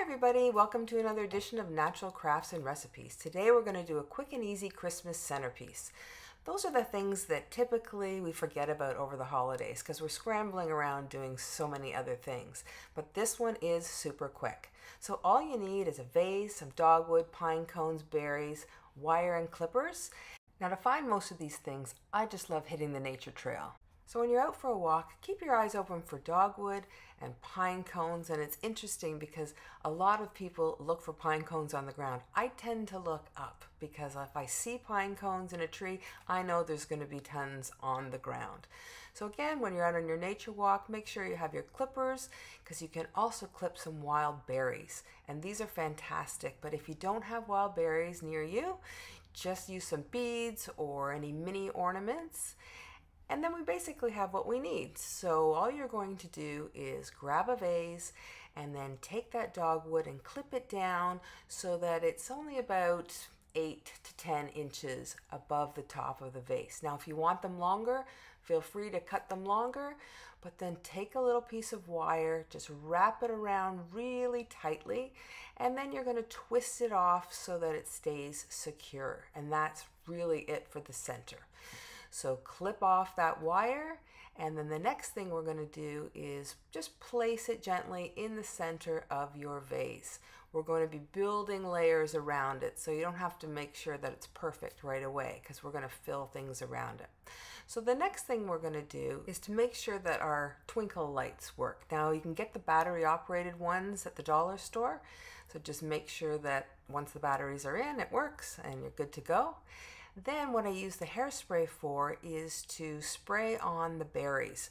everybody, welcome to another edition of Natural Crafts and Recipes. Today we're going to do a quick and easy Christmas centerpiece. Those are the things that typically we forget about over the holidays because we're scrambling around doing so many other things. But this one is super quick. So all you need is a vase, some dogwood, pine cones, berries, wire and clippers. Now to find most of these things, I just love hitting the nature trail. So when you're out for a walk, keep your eyes open for dogwood and pine cones. And it's interesting because a lot of people look for pine cones on the ground. I tend to look up because if I see pine cones in a tree, I know there's going to be tons on the ground. So again, when you're out on your nature walk, make sure you have your clippers because you can also clip some wild berries. And these are fantastic. But if you don't have wild berries near you, just use some beads or any mini ornaments. And then we basically have what we need. So all you're going to do is grab a vase and then take that dogwood and clip it down so that it's only about 8 to 10 inches above the top of the vase. Now, if you want them longer, feel free to cut them longer, but then take a little piece of wire, just wrap it around really tightly, and then you're going to twist it off so that it stays secure. And that's really it for the center. So clip off that wire, and then the next thing we're going to do is just place it gently in the center of your vase. We're going to be building layers around it, so you don't have to make sure that it's perfect right away because we're going to fill things around it. So the next thing we're going to do is to make sure that our twinkle lights work. Now you can get the battery operated ones at the dollar store, so just make sure that once the batteries are in, it works and you're good to go. Then what I use the hairspray for is to spray on the berries.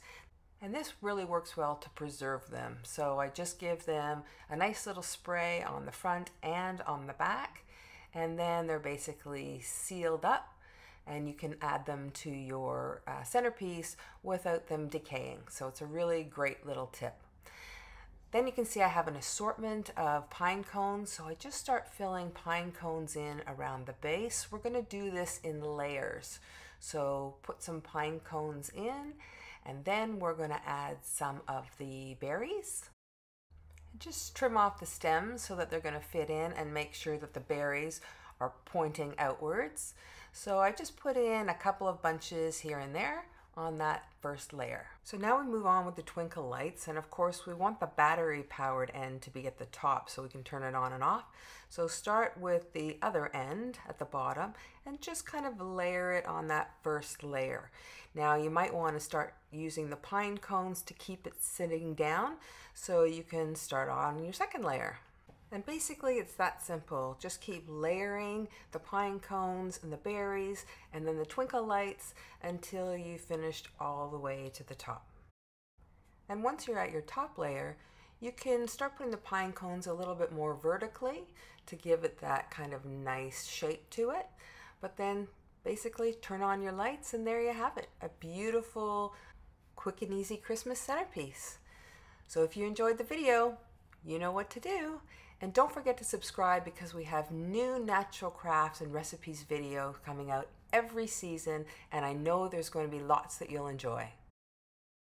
And this really works well to preserve them. So I just give them a nice little spray on the front and on the back. And then they're basically sealed up and you can add them to your centerpiece without them decaying. So it's a really great little tip. Then you can see I have an assortment of pine cones, so I just start filling pine cones in around the base. We're going to do this in layers. So put some pine cones in, and then we're going to add some of the berries. Just trim off the stems so that they're going to fit in and make sure that the berries are pointing outwards. So I just put in a couple of bunches here and there on that first layer. So now we move on with the twinkle lights, and of course we want the battery powered end to be at the top so we can turn it on and off. So start with the other end at the bottom and just kind of layer it on that first layer. Now you might want to start using the pine cones to keep it sitting down so you can start on your second layer. And basically it's that simple. Just keep layering the pine cones and the berries and then the twinkle lights until you've finished all the way to the top. And once you're at your top layer, you can start putting the pine cones a little bit more vertically to give it that kind of nice shape to it. But then basically turn on your lights and there you have it. A beautiful, quick and easy Christmas centerpiece. So if you enjoyed the video, you know what to do. And don't forget to subscribe because we have new natural crafts and recipes video coming out every season, and I know there's going to be lots that you'll enjoy.